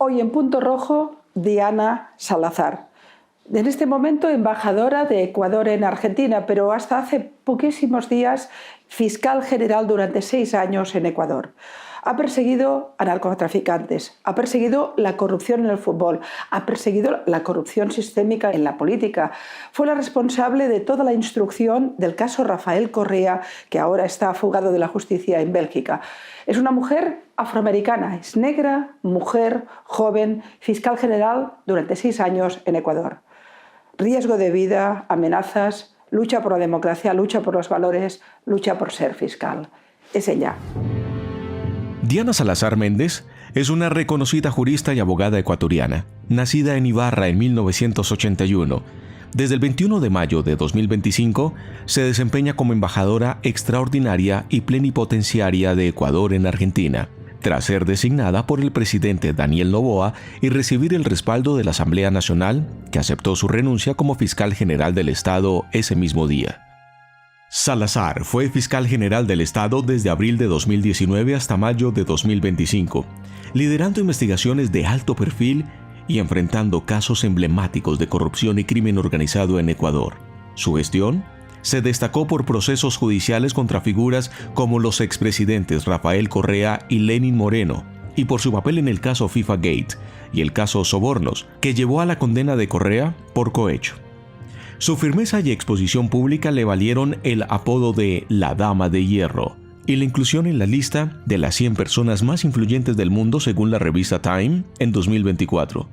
Hoy en Punto Rojo, Diana Salazar. En este momento embajadora de Ecuador en Argentina, pero hasta hace poquísimos días fiscal general durante 6 años en Ecuador. Ha perseguido a narcotraficantes, ha perseguido la corrupción en el fútbol, ha perseguido la corrupción sistémica en la política. Fue la responsable de toda la instrucción del caso Rafael Correa, que ahora está fugado de la justicia en Bélgica. Es una mujer afroamericana, es negra, mujer, joven, fiscal general durante 6 años en Ecuador. Riesgo de vida, amenazas, lucha por la democracia, lucha por los valores, lucha por ser fiscal. Es ella. Diana Salazar Méndez es una reconocida jurista y abogada ecuatoriana, nacida en Ibarra en 1981. Desde el 21 de mayo de 2025 se desempeña como embajadora extraordinaria y plenipotenciaria de Ecuador en Argentina, tras ser designada por el presidente Daniel Noboa y recibir el respaldo de la Asamblea Nacional, que aceptó su renuncia como fiscal general del Estado ese mismo día. Salazar fue fiscal general del Estado desde abril de 2019 hasta mayo de 2025, liderando investigaciones de alto perfil y enfrentando casos emblemáticos de corrupción y crimen organizado en Ecuador. Su gestión se destacó por procesos judiciales contra figuras como los expresidentes Rafael Correa y Lenín Moreno, y por su papel en el caso FIFA Gate y el caso Sobornos, que llevó a la condena de Correa por cohecho. Su firmeza y exposición pública le valieron el apodo de la Dama de Hierro y la inclusión en la lista de las 100 personas más influyentes del mundo según la revista Time en 2024.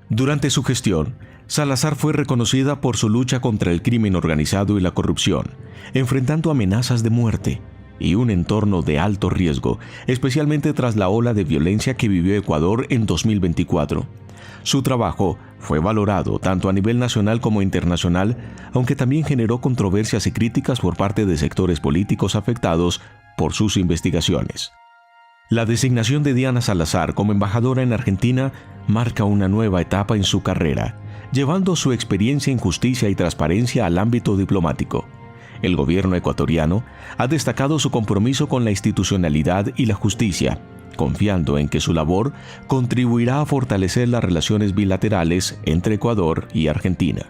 Durante su gestión, Salazar fue reconocida por su lucha contra el crimen organizado y la corrupción, enfrentando amenazas de muerte y un entorno de alto riesgo, especialmente tras la ola de violencia que vivió Ecuador en 2024. Su trabajo fue valorado tanto a nivel nacional como internacional, aunque también generó controversias y críticas por parte de sectores políticos afectados por sus investigaciones. La designación de Diana Salazar como embajadora en Argentina marca una nueva etapa en su carrera, llevando su experiencia en justicia y transparencia al ámbito diplomático. El gobierno ecuatoriano ha destacado su compromiso con la institucionalidad y la justicia, confiando en que su labor contribuirá a fortalecer las relaciones bilaterales entre Ecuador y Argentina.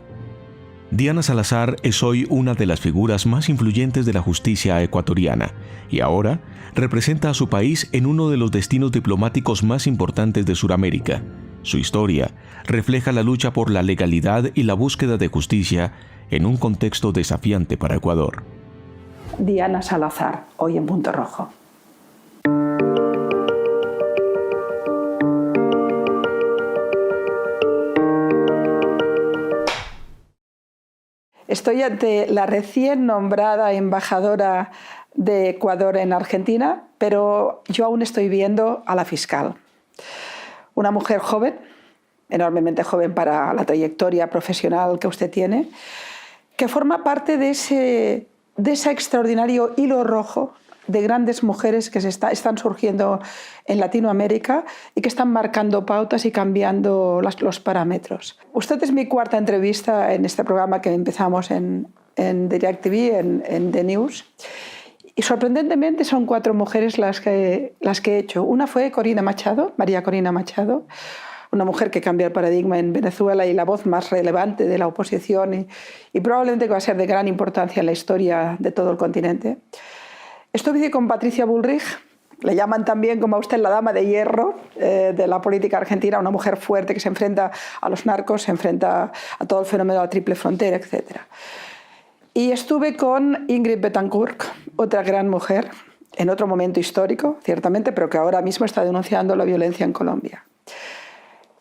Diana Salazar es hoy una de las figuras más influyentes de la justicia ecuatoriana y ahora representa a su país en uno de los destinos diplomáticos más importantes de Sudamérica. Su historia refleja la lucha por la legalidad y la búsqueda de justicia en un contexto desafiante para Ecuador. Diana Salazar, hoy en Punto Rojo. Estoy ante la recién nombrada embajadora de Ecuador en Argentina, pero yo aún estoy viendo a la fiscal. Una mujer joven, enormemente joven para la trayectoria profesional que usted tiene, que forma parte de ese extraordinario hilo rojo de grandes mujeres que están surgiendo en Latinoamérica y que están marcando pautas y cambiando los parámetros. Usted es mi 4ª entrevista en este programa que empezamos en DirecTV, en The News. Y sorprendentemente son 4 mujeres las que he hecho. Una fue Corina Machado, María Corina Machado, una mujer que cambia el paradigma en Venezuela y la voz más relevante de la oposición y probablemente que va a ser de gran importancia en la historia de todo el continente. Estuve con Patricia Bullrich, le llaman también como a usted la Dama de Hierro de la política argentina, una mujer fuerte que se enfrenta a los narcos, se enfrenta a todo el fenómeno de la triple frontera, etc. Y estuve con Ingrid Betancourt, otra gran mujer, en otro momento histórico, ciertamente, pero que ahora mismo está denunciando la violencia en Colombia.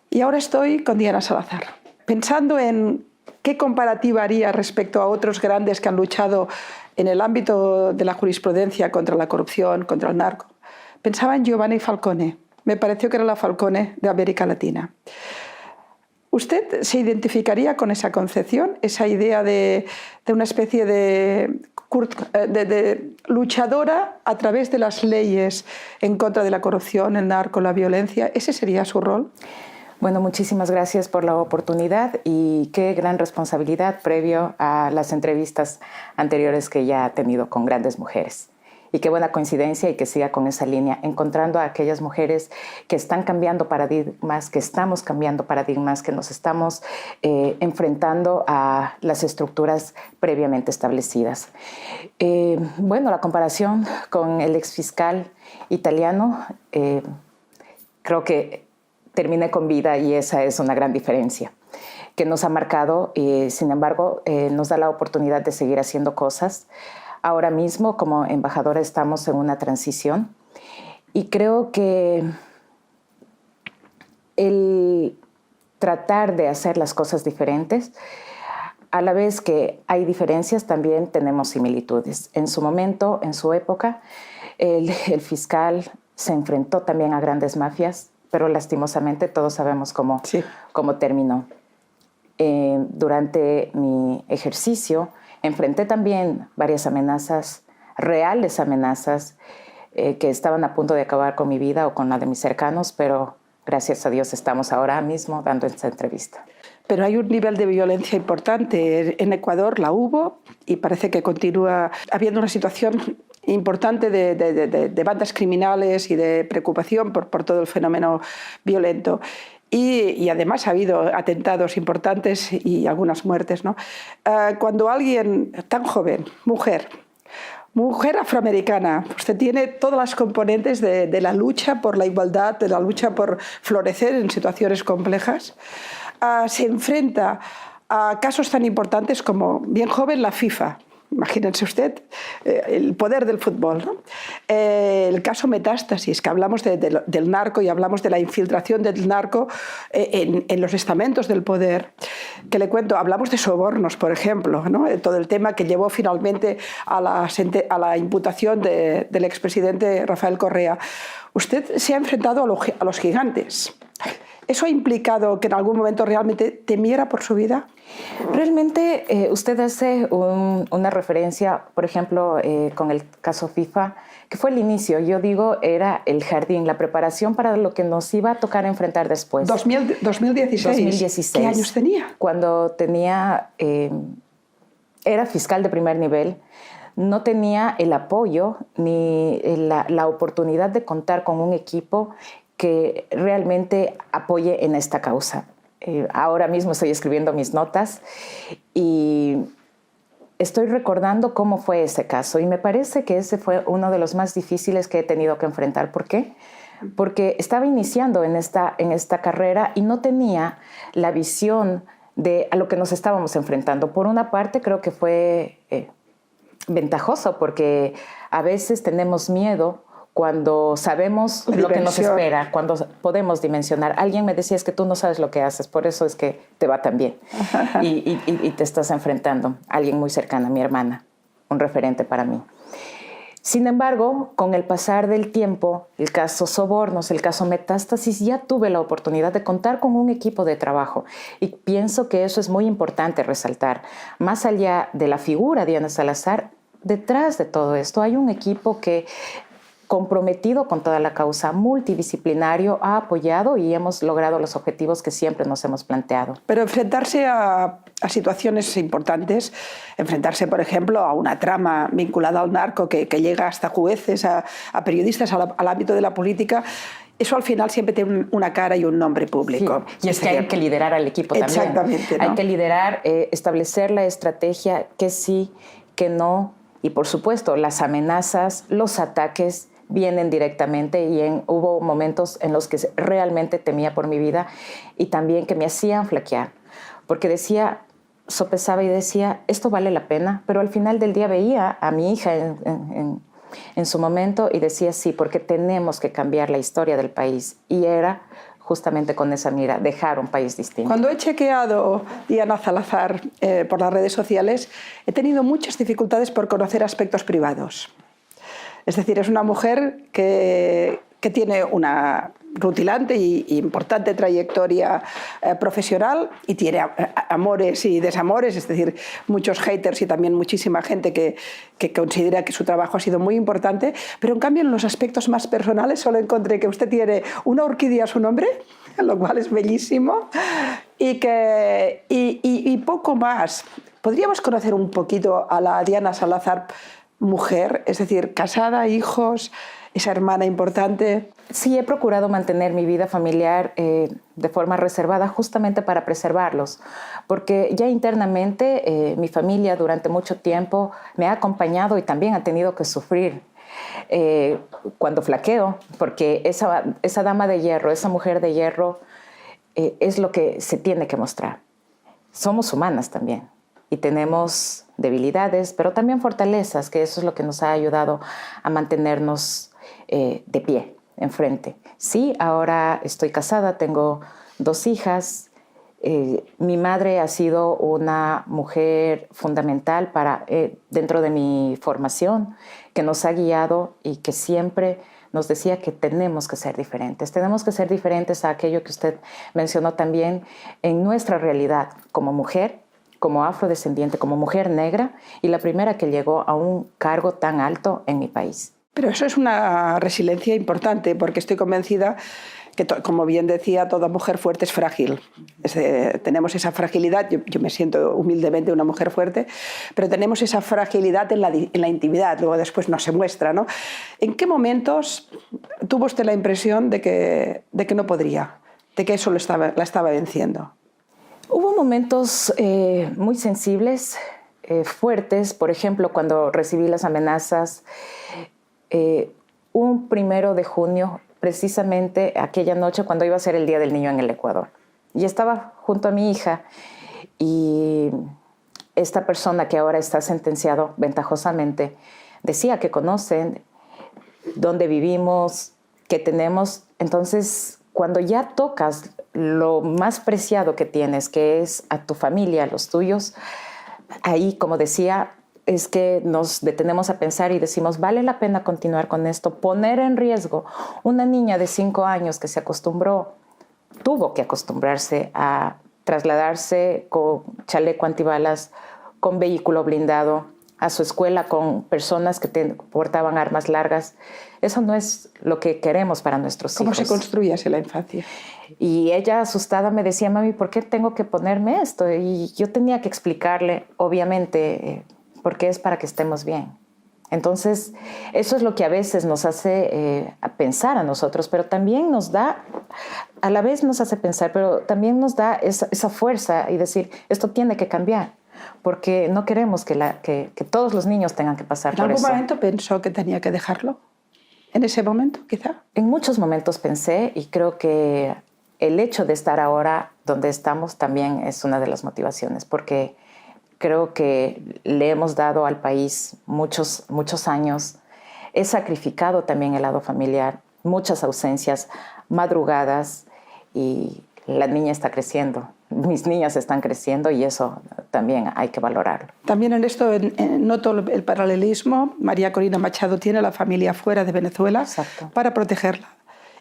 Y ahora estoy con Diana Salazar, pensando en qué comparativa haría respecto a otros grandes que han luchado en el ámbito de la jurisprudencia contra la corrupción, contra el narco. Pensaba en Giovanni Falcone. Me pareció que era la Falcone de América Latina. ¿Usted se identificaría con esa concepción, esa idea de una especie de luchadora a través de las leyes en contra de la corrupción, el narco, la violencia? ¿Ese sería su rol? Bueno, muchísimas gracias por la oportunidad y qué gran responsabilidad previo a las entrevistas anteriores que ya he tenido con grandes mujeres. Y qué buena coincidencia y que siga con esa línea, encontrando a aquellas mujeres que están cambiando paradigmas, que estamos cambiando paradigmas, que nos estamos enfrentando a las estructuras previamente establecidas. Bueno, la comparación con el exfiscal italiano, creo que terminé con vida y esa es una gran diferencia que nos ha marcado y sin embargo nos da la oportunidad de seguir haciendo cosas. Ahora mismo como embajadora estamos en una transición y creo que el tratar de hacer las cosas diferentes, a la vez que hay diferencias, también tenemos similitudes. En su momento, en su época, el fiscal se enfrentó también a grandes mafias, pero lastimosamente todos sabemos cómo terminó. Durante mi ejercicio enfrenté también varias amenazas, reales amenazas, que estaban a punto de acabar con mi vida o con la de mis cercanos, pero gracias a Dios estamos ahora mismo dando esta entrevista. Pero hay un nivel de violencia importante. En Ecuador la hubo y parece que continúa habiendo una situación importante de bandas criminales y de preocupación por todo el fenómeno violento. Y además ha habido atentados importantes y algunas muertes, ¿no? Cuando alguien tan joven, mujer afroamericana, usted tiene todas las componentes de la lucha por la igualdad, de la lucha por florecer en situaciones complejas, se enfrenta a casos tan importantes como, bien joven, la FIFA. Imagínense usted el poder del fútbol, ¿no? El caso Metástasis, que hablamos del narco y hablamos de la infiltración del narco en los estamentos del poder. Que le cuento, hablamos de sobornos, por ejemplo, ¿no? Todo el tema que llevó finalmente a la imputación del expresidente Rafael Correa. Usted se ha enfrentado a los gigantes. ¿Eso ha implicado que en algún momento realmente temiera por su vida? Realmente usted hace una referencia, por ejemplo, con el caso FIFA, que fue el inicio. Yo digo, era el jardín, la preparación para lo que nos iba a tocar enfrentar después. 2016. ¿Qué años tenía? Cuando era fiscal de primer nivel, no tenía el apoyo ni la oportunidad de contar con un equipo que realmente apoye en esta causa. Ahora mismo estoy escribiendo mis notas y estoy recordando cómo fue ese caso y me parece que ese fue uno de los más difíciles que he tenido que enfrentar. ¿Por qué? Porque estaba iniciando en esta carrera y no tenía la visión de a lo que nos estábamos enfrentando. Por una parte creo que fue ventajoso porque a veces tenemos miedo cuando sabemos lo que nos espera, cuando podemos dimensionar. Alguien me decía, es que tú no sabes lo que haces, por eso es que te va tan bien. Y te estás enfrentando a alguien muy cercano, a mi hermana, un referente para mí. Sin embargo, con el pasar del tiempo, el caso Sobornos, el caso Metástasis, ya tuve la oportunidad de contar con un equipo de trabajo. Y pienso que eso es muy importante resaltar. Más allá de la figura de Diana Salazar, detrás de todo esto hay un equipo que comprometido con toda la causa, multidisciplinario, ha apoyado y hemos logrado los objetivos que siempre nos hemos planteado. Pero enfrentarse a situaciones importantes, enfrentarse, por ejemplo, a una trama vinculada al narco que llega hasta jueces, a periodistas, al ámbito de la política, eso al final siempre tiene una cara y un nombre público. Sí. Y es que hay que liderar al equipo también. Exactamente, ¿no? Hay que liderar, establecer la estrategia, que sí, que no, y por supuesto las amenazas, los ataques vienen directamente y hubo momentos en los que realmente temía por mi vida y también que me hacían flaquear, porque sopesaba y decía, esto vale la pena, pero al final del día veía a mi hija en su momento y decía, sí, porque tenemos que cambiar la historia del país, y era justamente con esa mira, dejar un país distinto. Cuando he chequeado Diana Salazar por las redes sociales, he tenido muchas dificultades por conocer aspectos privados. Es decir, es una mujer que tiene una rutilante e importante trayectoria profesional y tiene amores y desamores, es decir, muchos haters y también muchísima gente que considera que su trabajo ha sido muy importante, pero en cambio en los aspectos más personales solo encontré que usted tiene una orquídea a su nombre, lo cual es bellísimo, y poco más. ¿Podríamos conocer un poquito a la Diana Salazar mujer, es decir, casada, hijos, esa hermana importante. Sí, he procurado mantener mi vida familiar de forma reservada justamente para preservarlos, porque ya internamente mi familia durante mucho tiempo me ha acompañado y también ha tenido que sufrir cuando flaqueo, porque esa dama de hierro, esa mujer de hierro es lo que se tiene que mostrar. Somos humanas también y tenemos debilidades, pero también fortalezas, que eso es lo que nos ha ayudado a mantenernos de pie, enfrente. Sí, ahora estoy casada, tengo 2 hijas. Mi madre ha sido una mujer fundamental dentro de mi formación, que nos ha guiado y que siempre nos decía que tenemos que ser diferentes a aquello que usted mencionó también en nuestra realidad como mujer, como afrodescendiente, como mujer negra y la primera que llegó a un cargo tan alto en mi país. Pero eso es una resiliencia importante, porque estoy convencida que, como bien decía, toda mujer fuerte es frágil. Tenemos esa fragilidad, yo me siento humildemente una mujer fuerte, pero tenemos esa fragilidad en la intimidad, luego después no se muestra, ¿no? ¿En qué momentos tuvo usted la impresión de que no podría, de que eso la estaba venciendo? Hubo momentos muy sensibles, fuertes, por ejemplo, cuando recibí las amenazas, un 1 de junio, precisamente aquella noche cuando iba a ser el Día del Niño en el Ecuador. Y estaba junto a mi hija y esta persona que ahora está sentenciado ventajosamente decía que conocen dónde vivimos, qué tenemos. Entonces, cuando ya tocas lo más preciado que tienes, que es a tu familia, a los tuyos, ahí, como decía, es que nos detenemos a pensar y decimos, ¿vale la pena continuar con esto? Poner en riesgo una niña de 5 años que tuvo que acostumbrarse a trasladarse con chaleco antibalas, con vehículo blindado, a su escuela con personas que portaban armas largas. Eso no es lo que queremos para nuestros hijos. ¿Cómo se construye así la infancia? Y ella, asustada, me decía, mami, ¿por qué tengo que ponerme esto? Y yo tenía que explicarle, obviamente, porque es para que estemos bien. Entonces, eso es lo que a veces nos hace pensar a nosotros, pero también nos da, a la vez nos hace pensar, pero también nos da esa fuerza y decir, esto tiene que cambiar, porque no queremos que todos los niños tengan que pasar por eso. ¿En algún momento pensó que tenía que dejarlo? ¿En ese momento, quizá? En muchos momentos pensé, y creo que el hecho de estar ahora donde estamos también es una de las motivaciones, porque creo que le hemos dado al país muchos años. He sacrificado también el lado familiar, muchas ausencias, madrugadas, y la niña está creciendo. Mis niñas están creciendo y eso también hay que valorarlo. También en esto noto el paralelismo. María Corina Machado tiene a la familia fuera de Venezuela. Exacto. Para protegerla.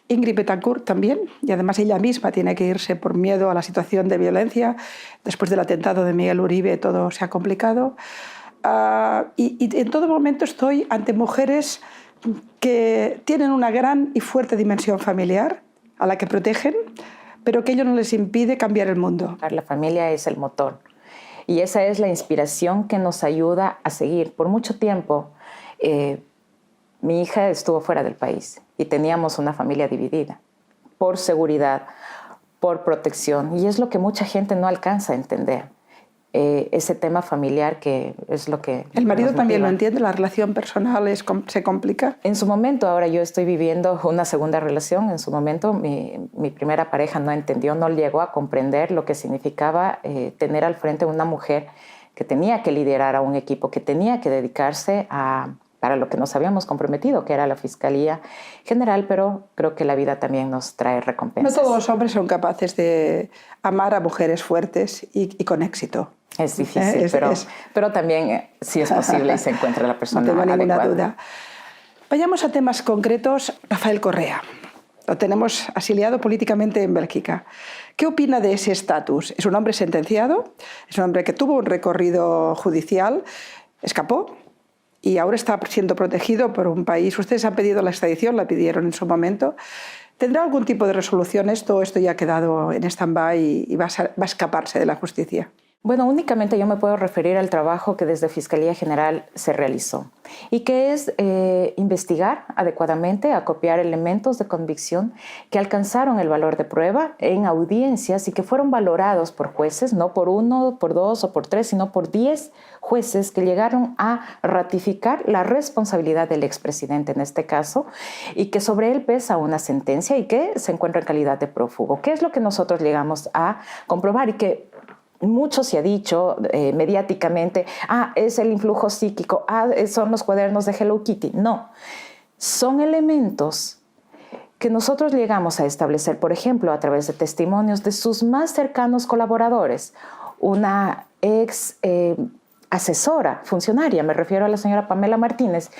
Ingrid Betancourt también, y además ella misma tiene que irse por miedo a la situación de violencia. Después del atentado de Miguel Uribe todo se ha complicado. Y en todo momento estoy ante mujeres que tienen una gran y fuerte dimensión familiar, a la que protegen, pero que ello no les impide cambiar el mundo. La familia es el motor y esa es la inspiración que nos ayuda a seguir. Por mucho tiempo mi hija estuvo fuera del país y teníamos una familia dividida por seguridad, por protección, y es lo que mucha gente no alcanza a entender. Ese tema familiar que es lo que... ¿El marido también lo entiende? ¿La relación personal se complica? En su momento, ahora yo estoy viviendo una segunda relación. En su momento mi primera pareja no entendió, no llegó a comprender lo que significaba tener al frente una mujer que tenía que liderar a un equipo, que tenía que dedicarse para lo que nos habíamos comprometido, que era la Fiscalía General, pero creo que la vida también nos trae recompensas. No todos los hombres son capaces de amar a mujeres fuertes y con éxito. Es difícil, pero también sí es posible y se encuentra la persona adecuada. No tengo ninguna duda. adecuada. Vayamos a temas concretos. Rafael Correa. Lo tenemos asiliado políticamente en Bélgica. ¿Qué opina de ese estatus? Es un hombre sentenciado, es un hombre que tuvo un recorrido judicial, escapó y ahora está siendo protegido por un país. Ustedes han pedido la extradición, la pidieron en su momento. ¿Tendrá algún tipo de resolución esto? ¿Esto ya ha quedado en stand-by y va a escaparse de la justicia? Bueno, únicamente yo me puedo referir al trabajo que desde Fiscalía General se realizó y que es investigar adecuadamente, acopiar elementos de convicción que alcanzaron el valor de prueba en audiencias y que fueron valorados por jueces, no por 1, por 2 o por 3, sino por 10 jueces que llegaron a ratificar la responsabilidad del expresidente en este caso y que sobre él pesa una sentencia y que se encuentra en calidad de prófugo. ¿Qué es lo que nosotros llegamos a comprobar y que mucho se ha dicho mediáticamente? Es el influjo psíquico, son los cuadernos de Hello Kitty. No, son elementos que nosotros llegamos a establecer, por ejemplo, a través de testimonios de sus más cercanos colaboradores. Una ex asesora, funcionaria, me refiero a la señora Pamela Martínez,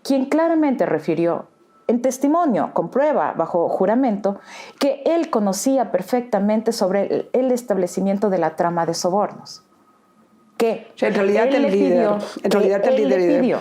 quien claramente refirió en testimonio, con prueba, bajo juramento, que él conocía perfectamente sobre el establecimiento de la trama de sobornos. Que o sea, en realidad el líder pidió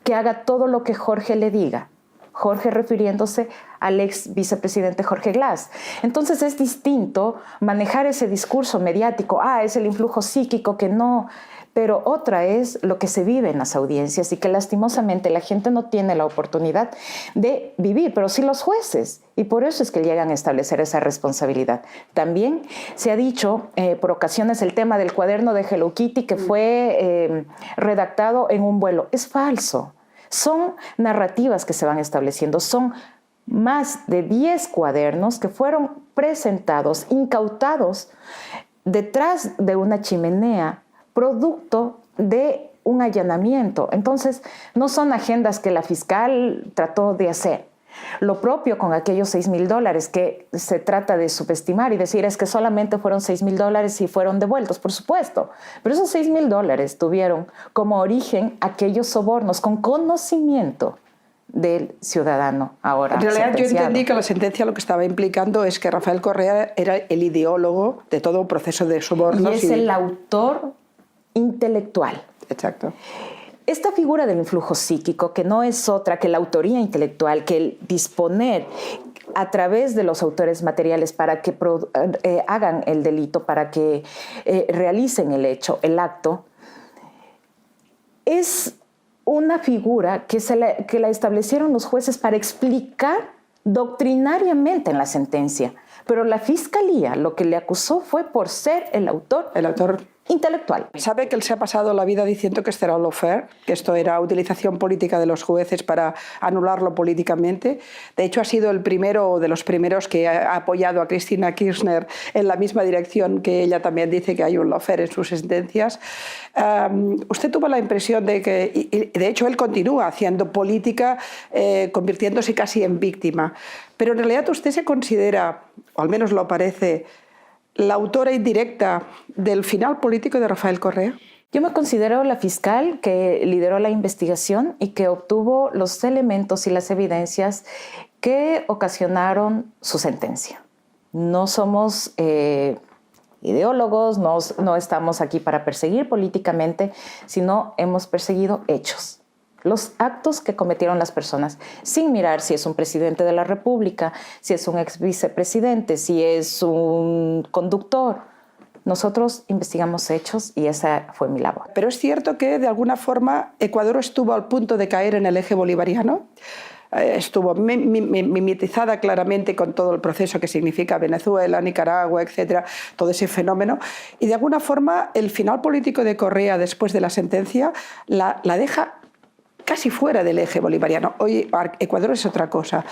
que haga todo lo que Jorge le diga. Jorge refiriéndose al ex vicepresidente Jorge Glass. Entonces es distinto manejar ese discurso mediático, es el influjo psíquico que no... Pero otra es lo que se vive en las audiencias y que lastimosamente la gente no tiene la oportunidad de vivir, pero sí los jueces. Y por eso es que llegan a establecer esa responsabilidad. También se ha dicho por ocasiones el tema del cuaderno de Hello Kitty que fue redactado en un vuelo. Es falso. Son narrativas que se van estableciendo. Son más de 10 cuadernos que fueron presentados, incautados detrás de una chimenea, producto de un allanamiento. Entonces, no son agendas que la fiscal trató de hacer. Lo propio con aquellos $6,000 que se trata de subestimar y decir es que solamente fueron $6,000 y fueron devueltos, por supuesto. Pero esos $6,000 tuvieron como origen aquellos sobornos con conocimiento del ciudadano ahora En realidad sentenciado. Yo entendí que la sentencia lo que estaba implicando es que Rafael Correa era el ideólogo de todo un proceso de sobornos. Y es el autor intelectual. Exacto. Esta figura del influjo psíquico, que no es otra que la autoría intelectual, que el disponer a través de los autores materiales para que hagan el delito, para que realicen el hecho, el acto, es una figura que la establecieron los jueces para explicar doctrinariamente en la sentencia. Pero la fiscalía lo que le acusó fue por ser el autor intelectual. ¿Sabe que él se ha pasado la vida diciendo que esto era lawfare, que esto era utilización política de los jueces para anularlo políticamente? De hecho, ha sido el primero de los primeros que ha apoyado a Cristina Kirchner en la misma dirección que ella también dice que hay un lawfare en sus sentencias. ¿Usted tuvo la impresión de que, y de hecho él continúa haciendo política, convirtiéndose casi en víctima, pero en realidad usted se considera, o al menos lo parece, la autora indirecta del final político de Rafael Correa? Yo me considero la fiscal que lideró la investigación y que obtuvo los elementos y las evidencias que ocasionaron su sentencia. No somos ideólogos, no estamos aquí para perseguir políticamente, sino hemos perseguido hechos. Los actos que cometieron las personas, sin mirar si es un presidente de la República, si es un ex vicepresidente, si es un conductor. Nosotros investigamos hechos y esa fue mi labor. Pero es cierto que, de alguna forma, Ecuador estuvo al punto de caer en el eje bolivariano. Estuvo mimetizada claramente con todo el proceso que significa Venezuela, Nicaragua, etcétera, todo ese fenómeno. Y, de alguna forma, el final político de Correa, después de la sentencia, la deja casi fuera del eje bolivariano. Hoy Ecuador es otra cosa.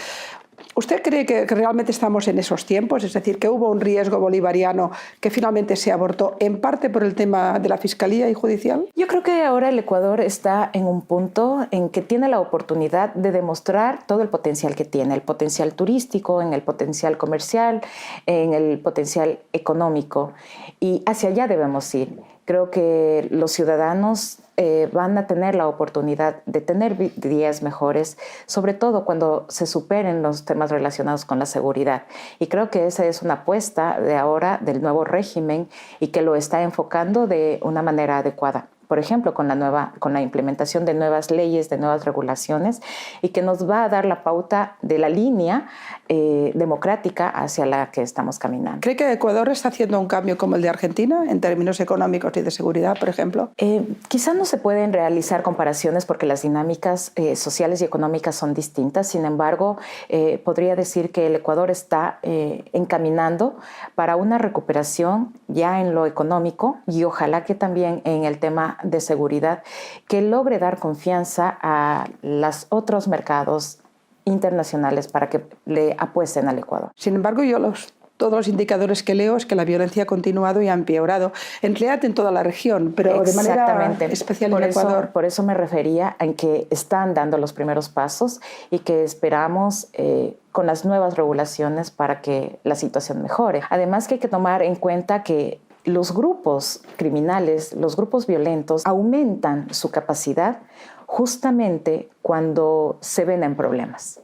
¿Usted cree que realmente estamos en esos tiempos? Es decir, que hubo un riesgo bolivariano que finalmente se abortó en parte por el tema de la Fiscalía y Judicial. Yo creo que ahora el Ecuador está en un punto en que tiene la oportunidad de demostrar todo el potencial que tiene, el potencial turístico, en el potencial comercial, en el potencial económico. Y hacia allá debemos ir. Creo que los ciudadanos van a tener la oportunidad de tener días mejores, sobre todo cuando se superen los temas relacionados con la seguridad. Y creo que esa es una apuesta de ahora del nuevo régimen y que lo está enfocando de una manera adecuada. por ejemplo, con la implementación de nuevas leyes, de nuevas regulaciones, y que nos va a dar la pauta de la línea democrática hacia la que estamos caminando. ¿Cree que Ecuador está haciendo un cambio como el de Argentina en términos económicos y de seguridad, por ejemplo? Quizás no se pueden realizar comparaciones porque las dinámicas sociales y económicas son distintas. Sin embargo, podría decir que el Ecuador está encaminando para una recuperación ya en lo económico y ojalá que también en el tema de seguridad, que logre dar confianza a los otros mercados internacionales para que le apuesten al Ecuador. Sin embargo, todos los indicadores que leo es que la violencia ha continuado y ha empeorado, en realidad en toda la región, pero de manera especial en Ecuador. Por eso me refería a que están dando los primeros pasos y que esperamos con las nuevas regulaciones para que la situación mejore. Además que hay que tomar en cuenta que los grupos criminales, los grupos violentos, aumentan su capacidad justamente cuando se ven en problemas.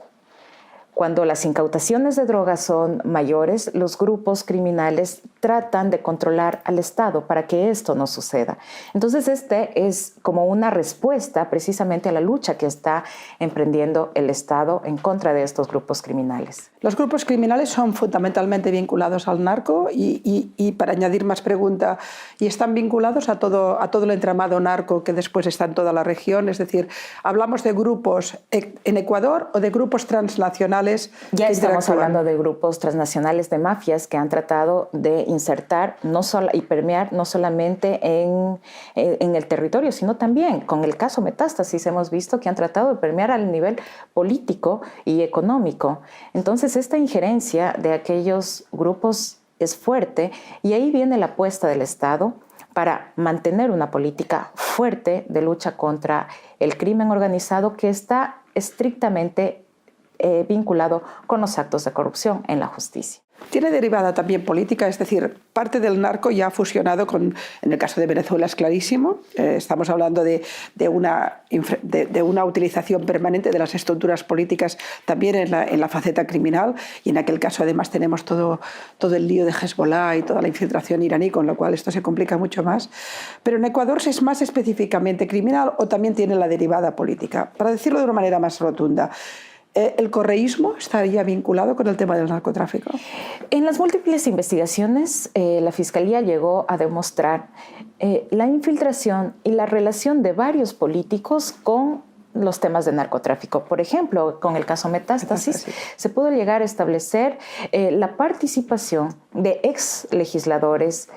Cuando las incautaciones de drogas son mayores, los grupos criminales tratan de controlar al Estado para que esto no suceda. Entonces, este es como una respuesta precisamente a la lucha que está emprendiendo el Estado en contra de estos grupos criminales. Los grupos criminales son fundamentalmente vinculados al narco y para añadir más pregunta, ¿y están vinculados a todo el entramado narco que después está en toda la región? Es decir, ¿hablamos de grupos en Ecuador o de grupos transnacionales? Ya estamos hablando de grupos transnacionales de mafias que han tratado de insertar y permear no solamente en el territorio, sino también con el caso Metástasis hemos visto que han tratado de permear al nivel político y económico. Entonces, esta injerencia de aquellos grupos es fuerte y ahí viene la apuesta del Estado para mantener una política fuerte de lucha contra el crimen organizado que está estrictamente vinculado con los actos de corrupción en la justicia. Tiene derivada también política, es decir, parte del narco ya ha fusionado en el caso de Venezuela es clarísimo, estamos hablando de una utilización permanente de las estructuras políticas también en la faceta criminal y en aquel caso además tenemos todo el lío de Hezbollah y toda la infiltración iraní, con lo cual esto se complica mucho más. Pero en Ecuador es más específicamente criminal o también tiene la derivada política. Para decirlo de una manera más rotunda, ¿el correísmo estaría vinculado con el tema del narcotráfico? En las múltiples investigaciones, la Fiscalía llegó a demostrar la infiltración y la relación de varios políticos con los temas de narcotráfico. Por ejemplo, con el caso Metástasis, se pudo llegar a establecer la participación de ex legisladores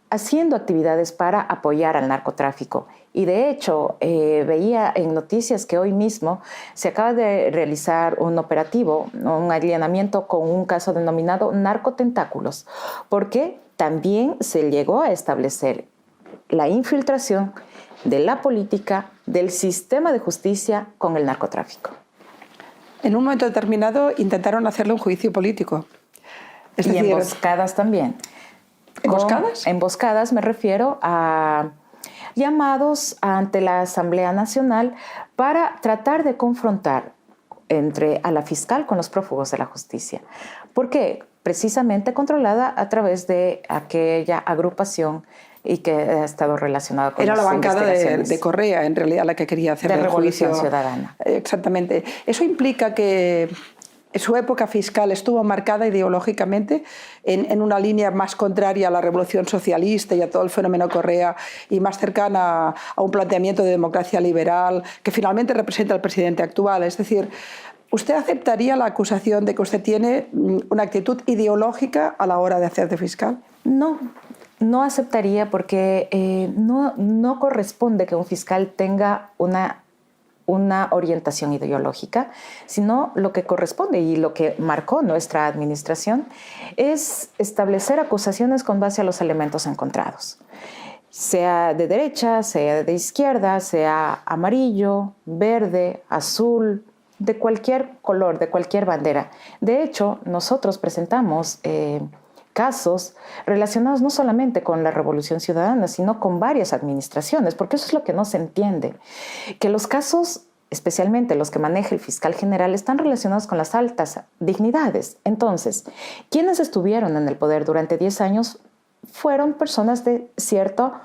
haciendo actividades para apoyar al narcotráfico. Y de hecho, veía en noticias que hoy mismo se acaba de realizar un operativo, un allanamiento con un caso denominado narcotentáculos, porque también se llegó a establecer la infiltración de la política, del sistema de justicia con el narcotráfico. En un momento determinado intentaron hacerle un juicio político. Y emboscadas también. ¿Emboscadas? Emboscadas me refiero a llamados ante la Asamblea Nacional para tratar de confrontar a la fiscal con los prófugos de la justicia. ¿Por qué? Precisamente controlada a través de aquella agrupación y que ha estado relacionada con Era las la bancada investigaciones de Correa, en realidad, la que quería hacer de el Revolución juicio. Ciudadana. Exactamente. Eso implica que su época fiscal estuvo marcada ideológicamente en una línea más contraria a la revolución socialista y a todo el fenómeno Correa y más cercana a un planteamiento de democracia liberal que finalmente representa al presidente actual. Es decir, ¿usted aceptaría la acusación de que usted tiene una actitud ideológica a la hora de hacer de fiscal? No aceptaría porque no corresponde que un fiscal tenga una orientación ideológica, sino lo que corresponde y lo que marcó nuestra administración es establecer acusaciones con base a los elementos encontrados, sea de derecha, sea de izquierda, sea amarillo, verde, azul, de cualquier color, de cualquier bandera. De hecho, nosotros presentamos casos relacionados no solamente con la Revolución Ciudadana, sino con varias administraciones, porque eso es lo que no se entiende, que los casos, especialmente los que maneja el fiscal general, están relacionados con las altas dignidades. Entonces, quienes estuvieron en el poder durante 10 años fueron personas de cierta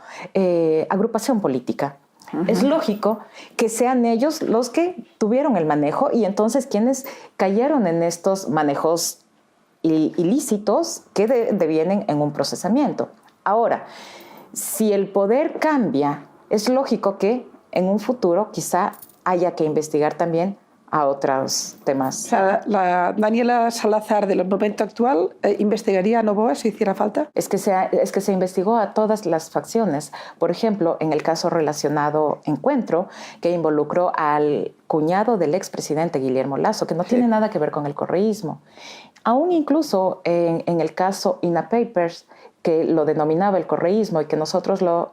agrupación política. Es lógico que sean ellos los que tuvieron el manejo y entonces quienes cayeron en estos manejos ilícitos que devienen en un procesamiento. Ahora, si el poder cambia, es lógico que en un futuro quizá haya que investigar también a otros temas. O sea, la Daniela Salazar del momento actual investigaría a Noboa si hiciera falta. Es que se investigó a todas las facciones. Por ejemplo, en el caso relacionado Encuentro, que involucró al cuñado del expresidente Guillermo Lasso, que no tiene nada que ver con el correísmo. Aún incluso en el caso INA Papers, que lo denominaba el correísmo y que nosotros lo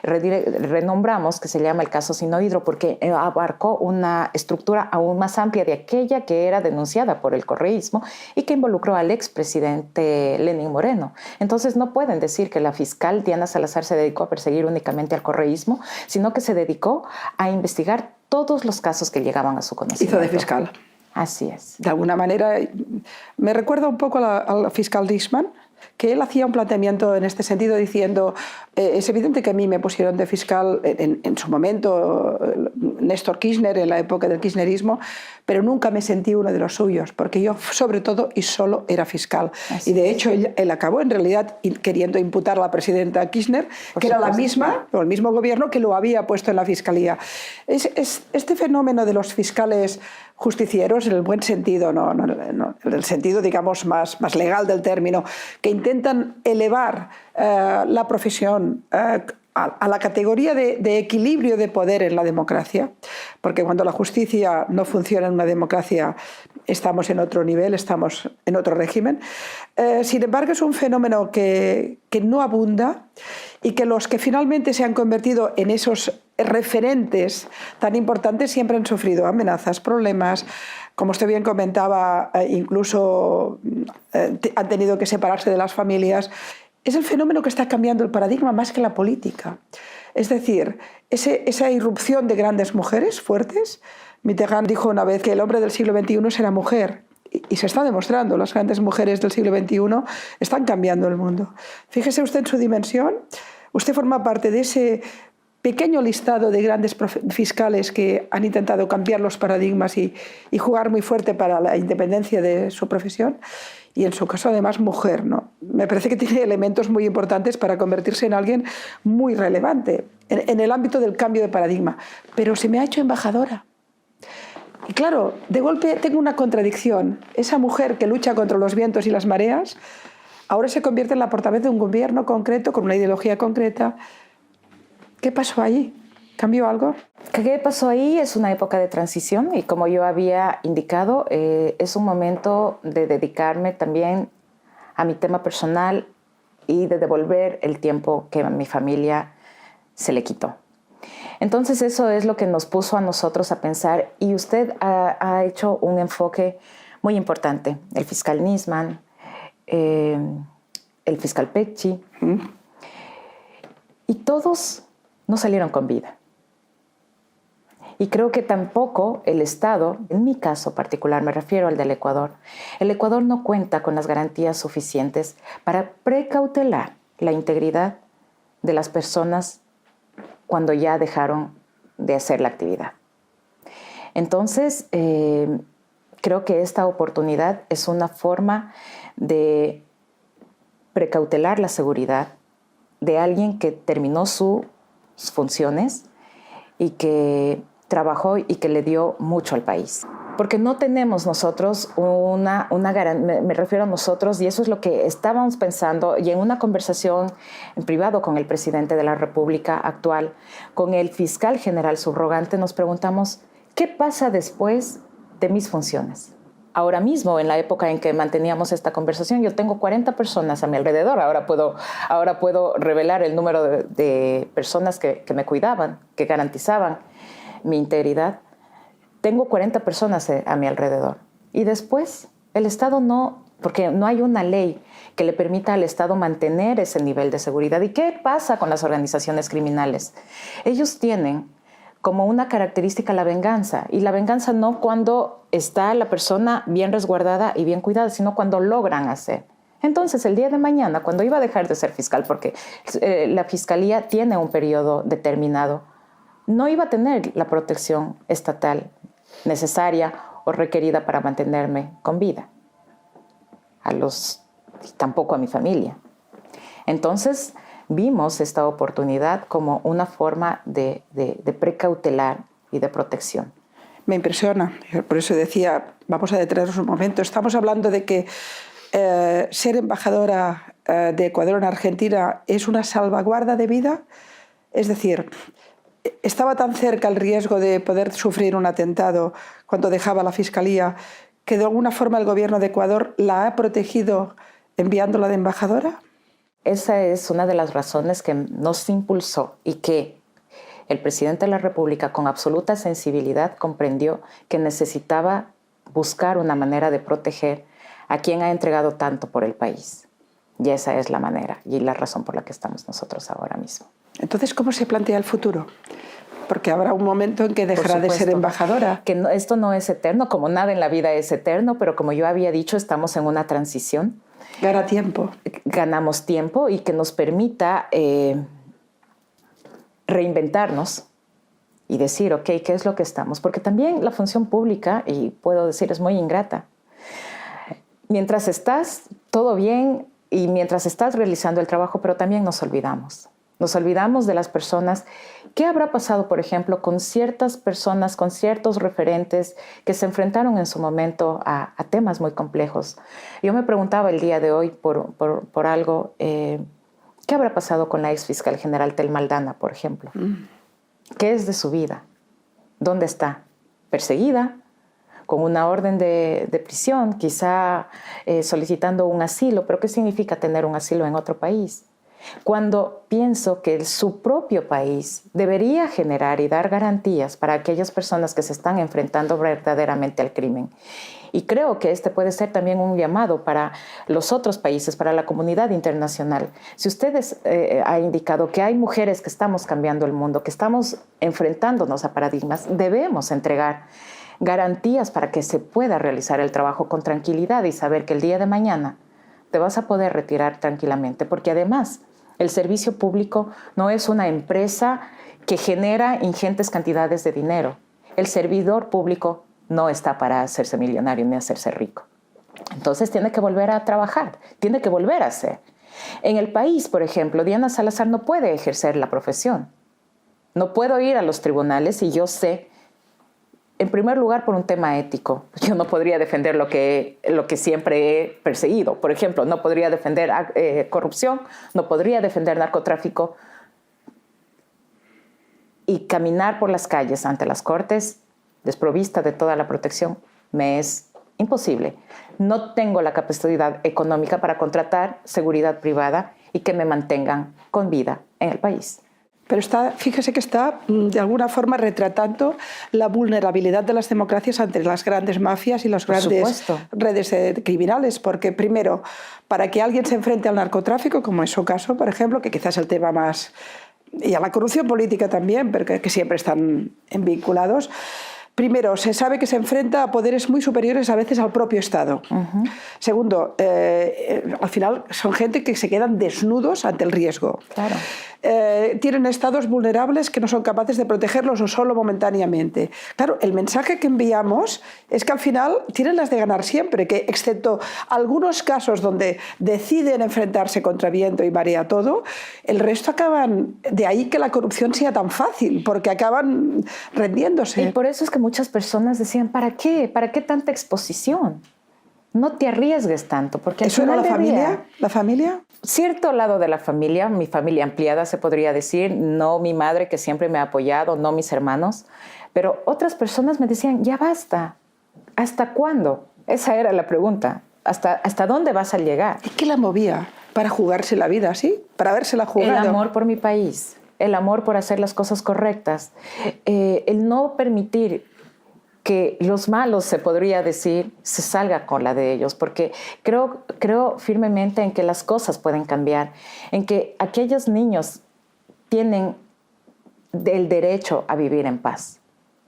renombramos, que se llama el caso Sinohidro, porque abarcó una estructura aún más amplia de aquella que era denunciada por el correísmo y que involucró al expresidente Lenín Moreno. Entonces no pueden decir que la fiscal Diana Salazar se dedicó a perseguir únicamente al correísmo, sino que se dedicó a investigar todos los casos que llegaban a su conocimiento. Hizo de fiscal. Así es. De alguna manera, me recuerda un poco a la fiscal Dijksman, que él hacía un planteamiento en este sentido diciendo, es evidente que a mí me pusieron de fiscal en su momento Néstor Kirchner, en la época del kirchnerismo, pero nunca me sentí uno de los suyos, porque yo sobre todo y solo era fiscal. Así y de hecho él acabó en realidad queriendo imputar a la presidenta Kirchner, que era la misma, o el mismo gobierno que lo había puesto en la fiscalía. Este fenómeno de los fiscales justicieros, en el buen sentido, no en el sentido, digamos, más legal del término, que intentan elevar la profesión a la categoría de equilibrio de poder en la democracia, porque cuando la justicia no funciona en una democracia estamos en otro nivel, estamos en otro régimen. Sin embargo, es un fenómeno que no abunda y que los que finalmente se han convertido en esos referentes tan importantes siempre han sufrido amenazas, problemas. Como usted bien comentaba, incluso han tenido que separarse de las familias. Es el fenómeno que está cambiando el paradigma más que la política. Es decir, esa irrupción de grandes mujeres fuertes. Mitterrand dijo una vez que el hombre del siglo XXI será mujer. Y se está demostrando, las grandes mujeres del siglo XXI están cambiando el mundo. Fíjese usted en su dimensión. Usted forma parte de ese pequeño listado de grandes fiscales que han intentado cambiar los paradigmas y jugar muy fuerte para la independencia de su profesión. Y en su caso, además, mujer, ¿no? Me parece que tiene elementos muy importantes para convertirse en alguien muy relevante en el ámbito del cambio de paradigma. Pero se me ha hecho embajadora. Y claro, de golpe tengo una contradicción. Esa mujer que lucha contra los vientos y las mareas, ahora se convierte en la portavoz de un gobierno concreto, con una ideología concreta. ¿Qué pasó ahí? ¿Cambió algo? ¿Qué pasó ahí? Es una época de transición y como yo había indicado, es un momento de dedicarme también a mi tema personal y de devolver el tiempo que a mi familia se le quitó. Entonces eso es lo que nos puso a nosotros a pensar y usted ha hecho un enfoque muy importante. El fiscal Nisman, el fiscal Pecci, y todos no salieron con vida. Y creo que tampoco el Estado, en mi caso particular, me refiero al del Ecuador, el Ecuador no cuenta con las garantías suficientes para precautelar la integridad de las personas cuando ya dejaron de hacer la actividad. Entonces, creo que esta oportunidad es una forma de precautelar la seguridad de alguien que terminó sus funciones y que trabajó y que le dio mucho al país. Porque no tenemos nosotros una garantía, me refiero a nosotros, y eso es lo que estábamos pensando, y en una conversación en privado con el presidente de la República actual, con el fiscal general subrogante, nos preguntamos, ¿qué pasa después de mis funciones? Ahora mismo, en la época en que manteníamos esta conversación, yo tengo 40 personas a mi alrededor. Ahora puedo revelar el número de personas que me cuidaban, que garantizaban mi integridad. Tengo 40 personas a mi alrededor. Y después, el Estado no, porque no hay una ley que le permita al Estado mantener ese nivel de seguridad. ¿Y qué pasa con las organizaciones criminales? Ellos tienen como una característica la venganza. Y la venganza no cuando está la persona bien resguardada y bien cuidada, sino cuando logran hacer Entonces, el día de mañana, cuando iba a dejar de ser fiscal, porque la fiscalía tiene un periodo determinado, no iba a tener la protección estatal necesaria o requerida para mantenerme con vida. Tampoco a mi familia. Entonces, vimos esta oportunidad como una forma de precautelar y de protección. Me impresiona, por eso decía, vamos a detenernos un momento. Estamos hablando de que ser embajadora de Ecuador en Argentina es una salvaguarda de vida. Es decir, estaba tan cerca el riesgo de poder sufrir un atentado cuando dejaba la fiscalía que de alguna forma el gobierno de Ecuador la ha protegido enviándola de embajadora. Esa es una de las razones que nos impulsó y que el presidente de la República, con absoluta sensibilidad, comprendió que necesitaba buscar una manera de proteger a quien ha entregado tanto por el país. Y esa es la manera y la razón por la que estamos nosotros ahora mismo. Entonces, ¿cómo se plantea el futuro? Porque habrá un momento en que dejará de ser embajadora. Que esto no es eterno, como nada en la vida es eterno, pero como yo había dicho, estamos en una transición. Gana tiempo. Ganamos tiempo y que nos permita reinventarnos y decir, ok, ¿qué es lo que estamos? Porque también la función pública, y puedo decir, es muy ingrata. Mientras estás, todo bien, y mientras estás realizando el trabajo, pero también nos olvidamos. Nos olvidamos de las personas. ¿Qué habrá pasado, por ejemplo, con ciertas personas, con ciertos referentes que se enfrentaron en su momento a temas muy complejos? Yo me preguntaba el día de hoy por algo, ¿qué habrá pasado con la ex fiscal general Thelma Aldana, por ejemplo? ¿Qué es de su vida? ¿Dónde está? ¿Perseguida? ¿Con una orden de prisión? Quizá solicitando un asilo. ¿Pero qué significa tener un asilo en otro país? Cuando pienso que su propio país debería generar y dar garantías para aquellas personas que se están enfrentando verdaderamente al crimen. Y creo que este puede ser también un llamado para los otros países, para la comunidad internacional. Si ustedes han indicado que hay mujeres que estamos cambiando el mundo, que estamos enfrentándonos a paradigmas, debemos entregar garantías para que se pueda realizar el trabajo con tranquilidad y saber que el día de mañana te vas a poder retirar tranquilamente, porque además el servicio público no es una empresa que genera ingentes cantidades de dinero. El servidor público no está para hacerse millonario ni hacerse rico. Entonces tiene que volver a trabajar, tiene que volver a hacer. En el país, por ejemplo, Diana Salazar no puede ejercer la profesión. No puedo ir a los tribunales y yo sé, en primer lugar, por un tema ético. Yo no podría defender lo que siempre he perseguido. Por ejemplo, no podría defender corrupción, no podría defender narcotráfico. Y caminar por las calles ante las cortes, desprovista de toda la protección, me es imposible. No tengo la capacidad económica para contratar seguridad privada y que me mantengan con vida en el país. Pero fíjese que está de alguna forma retratando la vulnerabilidad de las democracias ante las grandes mafias y las grandes redes criminales. Porque primero, para que alguien se enfrente al narcotráfico, como es su caso, por ejemplo, que quizás es el tema más... y a la corrupción política también, pero que siempre están vinculados. Primero, se sabe que se enfrenta a poderes muy superiores a veces al propio Estado. Segundo, al final son gente que se quedan desnudos ante el riesgo. Claro. Tienen estados vulnerables que no son capaces de protegerlos o solo momentáneamente. Claro, el mensaje que enviamos es que al final tienen las de ganar siempre, que excepto algunos casos donde deciden enfrentarse contra viento y marea todo, el resto acaban, de ahí que la corrupción sea tan fácil, porque acaban rendiéndose. Y por eso es que muchas personas decían, ¿para qué? ¿Para qué tanta exposición? No te arriesgues tanto, porque ¿Eso era la familia? ¿La familia? Cierto lado de la familia, mi familia ampliada se podría decir, no mi madre que siempre me ha apoyado, no mis hermanos, pero otras personas me decían, ya basta, ¿hasta cuándo? Esa era la pregunta, ¿hasta dónde vas a llegar? ¿Y qué la movía para jugarse la vida así? Para habérsela jugado. El amor por mi país, el amor por hacer las cosas correctas, el no permitir que los malos, se podría decir, se salga con la de ellos, porque creo firmemente en que las cosas pueden cambiar, en que aquellos niños tienen el derecho a vivir en paz.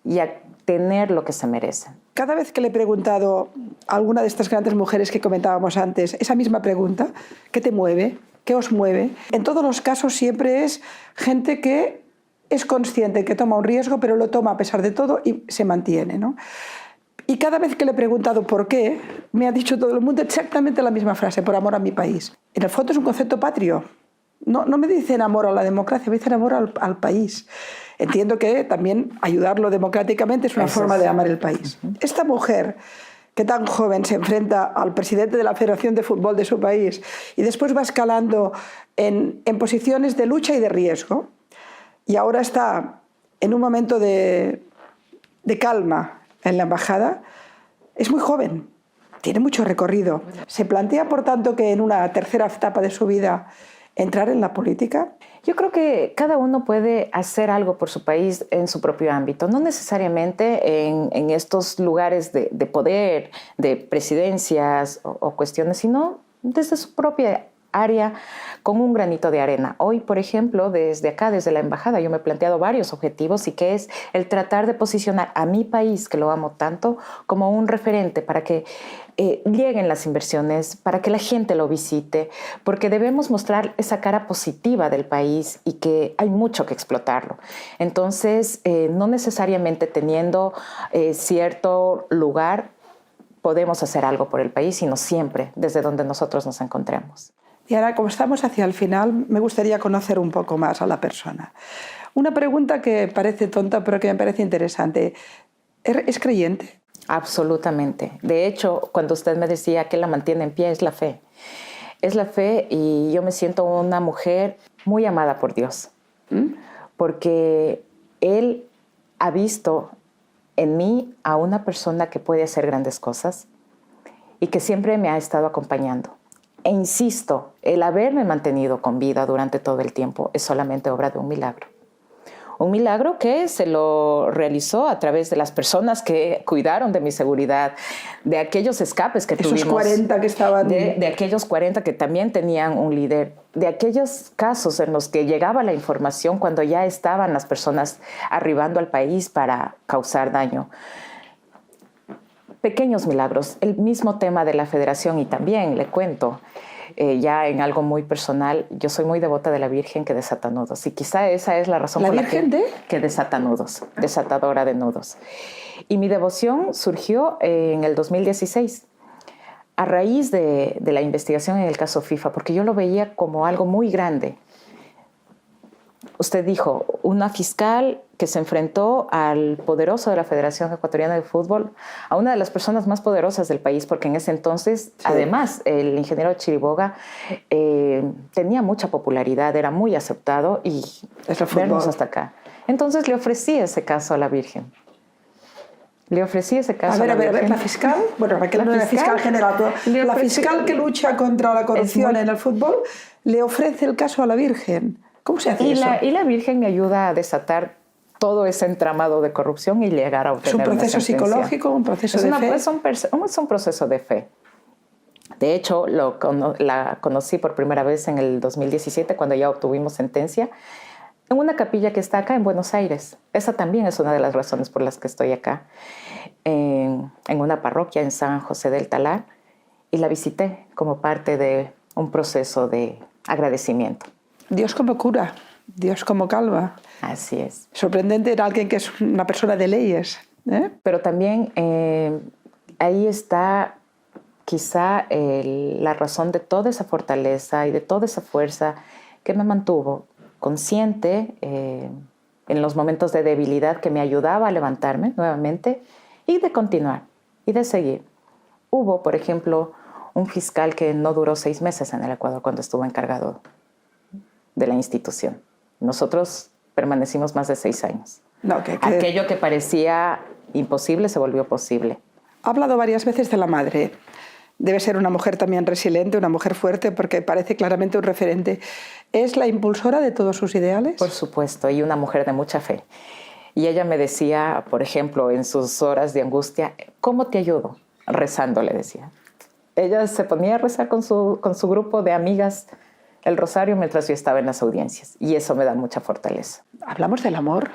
y a tener lo que se merecen. Cada vez que le he preguntado a alguna de estas grandes mujeres que comentábamos antes, esa misma pregunta, ¿qué te mueve? ¿Qué os mueve? En todos los casos siempre es gente que es consciente, que toma un riesgo, pero lo toma a pesar de todo y se mantiene, ¿no? Y cada vez que le he preguntado por qué, me ha dicho todo el mundo exactamente la misma frase: por amor a mi país. En el fondo es un concepto patrio. No me dicen amor a la democracia, me dicen amor al país. Entiendo que también ayudarlo democráticamente es una forma de amar el país. Esta mujer, que tan joven se enfrenta al presidente de la Federación de Fútbol de su país y después va escalando en posiciones de lucha y de riesgo, y ahora está en un momento de calma en la embajada, es muy joven, tiene mucho recorrido. ¿Se plantea, por tanto, que en una tercera etapa de su vida entrar en la política? Yo creo que cada uno puede hacer algo por su país en su propio ámbito, no necesariamente en estos lugares de poder, de presidencias o cuestiones, sino desde su propia área, con un granito de arena. Hoy, por ejemplo, desde acá, desde la embajada, yo me he planteado varios objetivos, y que es el tratar de posicionar a mi país, que lo amo tanto, como un referente para que lleguen las inversiones, para que la gente lo visite, porque debemos mostrar esa cara positiva del país y que hay mucho que explotarlo. Entonces, no necesariamente teniendo cierto lugar podemos hacer algo por el país, sino siempre desde donde nosotros nos encontremos. Y ahora, como estamos hacia el final, me gustaría conocer un poco más a la persona. Una pregunta que parece tonta, pero que me parece interesante. ¿Es creyente? Absolutamente. De hecho, cuando usted me decía que la mantiene en pie, es la fe. Es la fe, y yo me siento una mujer muy amada por Dios. Porque Él ha visto en mí a una persona que puede hacer grandes cosas y que siempre me ha estado acompañando. E insisto, el haberme mantenido con vida durante todo el tiempo es solamente obra de un milagro. Un milagro que se lo realizó a través de las personas que cuidaron de mi seguridad, de aquellos escapes que tuvimos. Esos 40 que estaban... De aquellos 40 que también tenían un líder, de aquellos casos en los que llegaba la información cuando ya estaban las personas arribando al país para causar daño. Pequeños milagros. El mismo tema de la federación, y también le cuento, ya en algo muy personal, yo soy muy devota de la Virgen que desata nudos, y quizá esa es la razón por la que desata nudos, desatadora de nudos. Y mi devoción surgió en el 2016, a raíz de la investigación en el caso FIFA, porque yo lo veía como algo muy grande. Usted dijo, una fiscal que se enfrentó al poderoso de la Federación Ecuatoriana de Fútbol, a una de las personas más poderosas del país, porque en ese entonces, sí, además, el ingeniero Chiriboga tenía mucha popularidad, era muy aceptado, y vernos hasta acá. Entonces le ofrecí ese caso a la Virgen. Le ofrecí ese caso a la Virgen. A ver, la fiscal, bueno, Raquel no era fiscal general, pero la fiscal que lucha contra la corrupción en el fútbol le ofrece el caso a la Virgen. ¿Cómo se hace eso? Y la Virgen me ayuda a desatar todo ese entramado de corrupción y llegar a obtener ¿Es un proceso psicológico, un proceso de fe? Es un proceso de fe. De hecho, la conocí por primera vez en el 2017, cuando ya obtuvimos sentencia, en una capilla que está acá en Buenos Aires. Esa también es una de las razones por las que estoy acá, en una parroquia en San José del Talar, y la visité como parte de un proceso de agradecimiento. Dios como cura, Dios como calma. Así es. Sorprendente, era alguien que es una persona de leyes. Pero también ahí está quizá la razón de toda esa fortaleza y de toda esa fuerza que me mantuvo consciente en los momentos de debilidad, que me ayudaba a levantarme nuevamente y de continuar y de seguir. Hubo, por ejemplo, un fiscal que no duró 6 meses en el Ecuador cuando estuvo encargado de la institución. Nosotros permanecimos más de 6 años. No, Aquello que parecía imposible se volvió posible. Ha hablado varias veces de la madre. Debe ser una mujer también resiliente, una mujer fuerte, porque parece claramente un referente. ¿Es la impulsora de todos sus ideales? Por supuesto, y una mujer de mucha fe. Y ella me decía, por ejemplo, en sus horas de angustia, ¿cómo te ayudo? Rezando, le decía. Ella se ponía a rezar con su grupo de amigas el rosario mientras yo estaba en las audiencias, y eso me da mucha fortaleza. Hablamos del amor.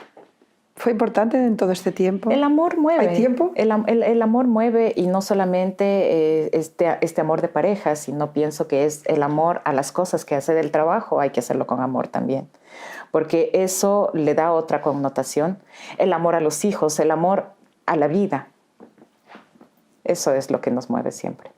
¿Fue importante en todo este tiempo? El amor mueve. ¿Hay tiempo? El amor mueve, y no solamente este amor de pareja, sino pienso que es el amor a las cosas que hace del trabajo, hay que hacerlo con amor también, porque eso le da otra connotación. El amor a los hijos, el amor a la vida. Eso es lo que nos mueve siempre.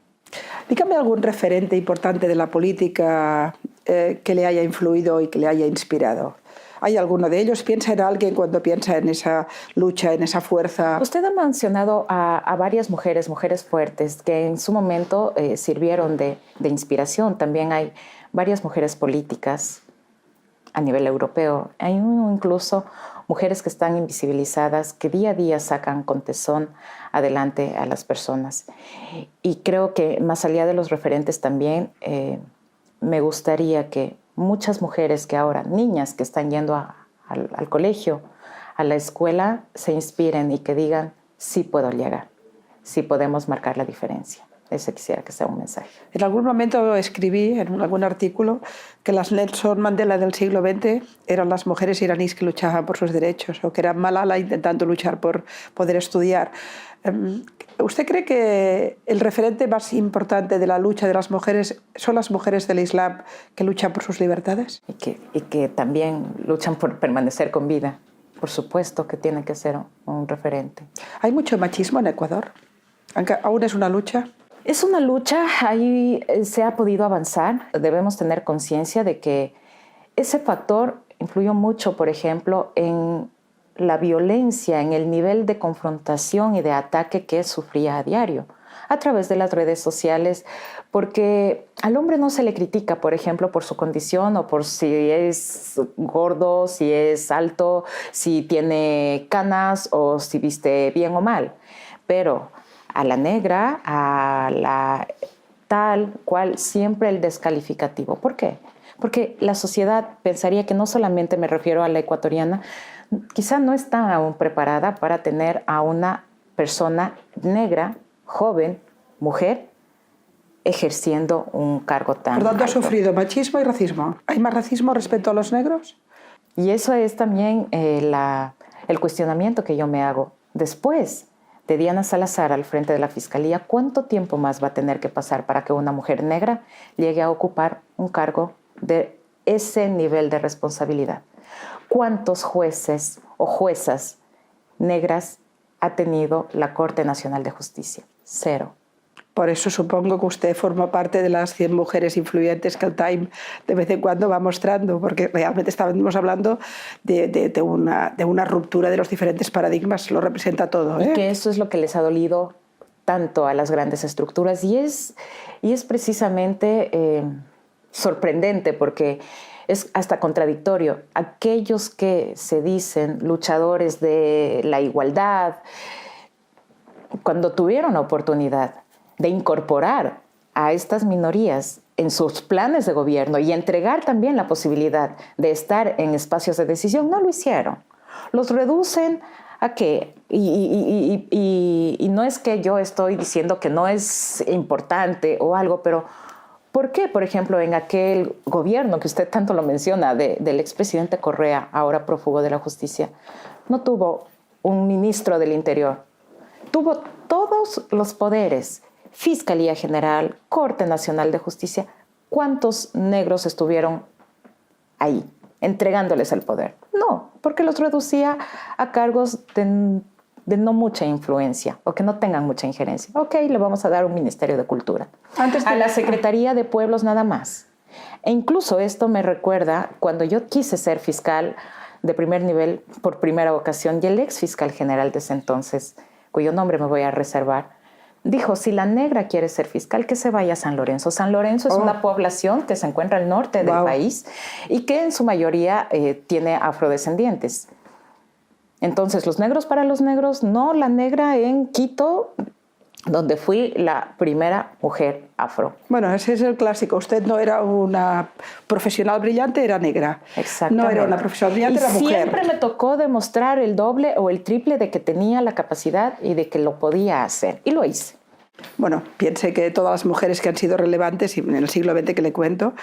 Dígame algún referente importante de la política que le haya influido y que le haya inspirado. ¿Hay alguno de ellos? ¿Piensa en alguien cuando piensa en esa lucha, en esa fuerza? Usted ha mencionado a varias mujeres fuertes, que en su momento sirvieron de inspiración. También hay varias mujeres políticas a nivel europeo. Hay incluso mujeres que están invisibilizadas, que día a día sacan con tesón adelante a las personas. Y creo que más allá de los referentes también, me gustaría que muchas mujeres que ahora, niñas que están yendo al colegio, a la escuela, se inspiren y que digan, sí puedo llegar, sí podemos marcar la diferencia. Ese quisiera que sea un mensaje. En algún momento escribí en algún artículo que las Nelson Mandela del siglo XX eran las mujeres iraníes que luchaban por sus derechos, o que eran Malala intentando luchar por poder estudiar. ¿Usted cree que el referente más importante de la lucha de las mujeres son las mujeres del Islam que luchan por sus libertades? Y que también luchan por permanecer con vida. Por supuesto que tiene que ser un referente. ¿Hay mucho machismo en Ecuador? ¿Aún es una lucha? Es una lucha, ahí se ha podido avanzar. Debemos tener conciencia de que ese factor influyó mucho, por ejemplo, en la violencia, en el nivel de confrontación y de ataque que sufría a diario a través de las redes sociales, porque al hombre no se le critica, por ejemplo, por su condición o por si es gordo, si es alto, si tiene canas o si viste bien o mal. Pero a la negra, a la tal cual, siempre el descalificativo. ¿Por qué? Porque la sociedad pensaría que no solamente me refiero a la ecuatoriana, quizá no está aún preparada para tener a una persona negra, joven, mujer, ejerciendo un cargo tan Por tanto, ha alto. sufrido machismo y racismo. ¿Hay más racismo respecto a los negros? Y eso es también el cuestionamiento que yo me hago. Después de Diana Salazar al frente de la Fiscalía, ¿cuánto tiempo más va a tener que pasar para que una mujer negra llegue a ocupar un cargo de ese nivel de responsabilidad? ¿Cuántos jueces o juezas negras ha tenido la Corte Nacional de Justicia? 0. Por eso supongo que usted forma parte de las 100 mujeres influyentes que el Time de vez en cuando va mostrando, porque realmente estábamos hablando de una ruptura de los diferentes paradigmas, lo representa todo. Y que eso es lo que les ha dolido tanto a las grandes estructuras, y es precisamente sorprendente, porque es hasta contradictorio. Aquellos que se dicen luchadores de la igualdad, cuando tuvieron la oportunidad de incorporar a estas minorías en sus planes de gobierno y entregar también la posibilidad de estar en espacios de decisión, no lo hicieron. Los reducen a qué. Y no es que yo estoy diciendo que no es importante o algo, pero ¿por qué, por ejemplo, en aquel gobierno que usted tanto lo menciona, del expresidente Correa, ahora prófugo de la justicia, no tuvo un ministro del Interior? Tuvo todos los poderes, Fiscalía General, Corte Nacional de Justicia. ¿Cuántos negros estuvieron ahí, entregándoles el poder? No, porque los reducía a cargos de no mucha influencia o que no tengan mucha injerencia. Ok, le vamos a dar un Ministerio de Cultura. A la Secretaría de Pueblos nada más. E incluso esto me recuerda cuando yo quise ser fiscal de primer nivel por primera ocasión, y el ex fiscal general de ese entonces, cuyo nombre me voy a reservar, dijo, si la negra quiere ser fiscal, que se vaya a San Lorenzo. San Lorenzo es una población que se encuentra al norte del país y que en su mayoría tiene afrodescendientes. Entonces, los negros para los negros, no. La negra en Quito, donde fui la primera mujer afro. Bueno, ese es el clásico. Usted no era una profesional brillante, era negra. Exactamente. No era una profesional brillante, era mujer. Siempre me tocó demostrar el doble o el triple de que tenía la capacidad y de que lo podía hacer. Y lo hice. Bueno, piense que todas las mujeres que han sido relevantes, y en el siglo XX que le cuento,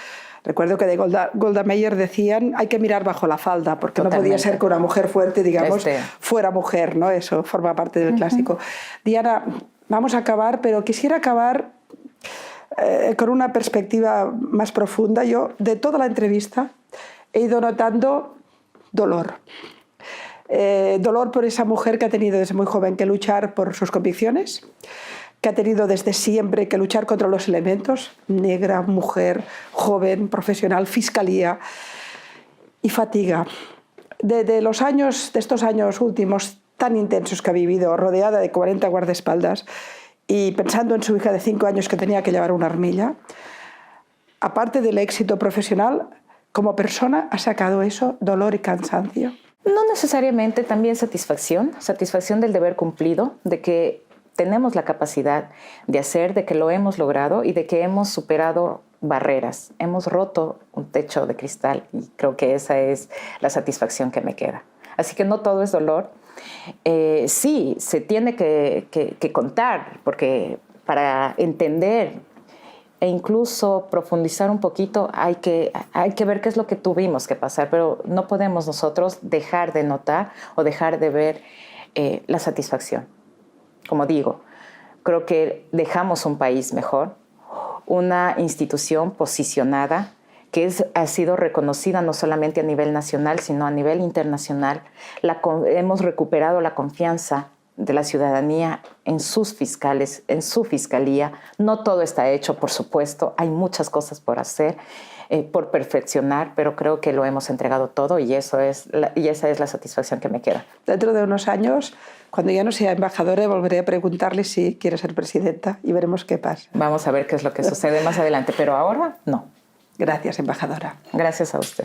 Recuerdo que de Golda Meir decían hay que mirar bajo la falda, porque no podía ser que una mujer fuerte, digamos, fuera mujer, ¿no? Eso forma parte del clásico. Diana, vamos a acabar, pero quisiera acabar con una perspectiva más profunda. Yo, de toda la entrevista, he ido notando dolor. Dolor por esa mujer que ha tenido desde muy joven que luchar por sus convicciones, que ha tenido desde siempre que luchar contra los elementos, negra, mujer, joven, profesional, fiscalía, y fatiga. De estos años últimos tan intensos que ha vivido, rodeada de 40 guardaespaldas y pensando en su hija de 5 años que tenía que llevar una armilla, aparte del éxito profesional, como persona ha sacado eso, dolor y cansancio. No necesariamente, también satisfacción del deber cumplido, de que tenemos la capacidad de hacer, de que lo hemos logrado y de que hemos superado barreras, hemos roto un techo de cristal y creo que esa es la satisfacción que me queda. Así que no todo es dolor. Sí, se tiene que contar, porque para entender e incluso profundizar un poquito hay que ver qué es lo que tuvimos que pasar, pero no podemos nosotros dejar de notar o dejar de ver la satisfacción. Como digo, creo que dejamos un país mejor, una institución posicionada que ha sido reconocida no solamente a nivel nacional, sino a nivel internacional. Hemos recuperado la confianza de la ciudadanía en sus fiscales, en su fiscalía. No todo está hecho, por supuesto, hay muchas cosas por hacer, por perfeccionar, pero creo que lo hemos entregado todo y esa es la satisfacción que me queda. Dentro de unos años, cuando ya no sea embajadora, volveré a preguntarle si quiere ser presidenta y veremos qué pasa. Vamos a ver qué es lo que sucede más adelante, pero ahora no. Gracias, embajadora. Gracias a usted.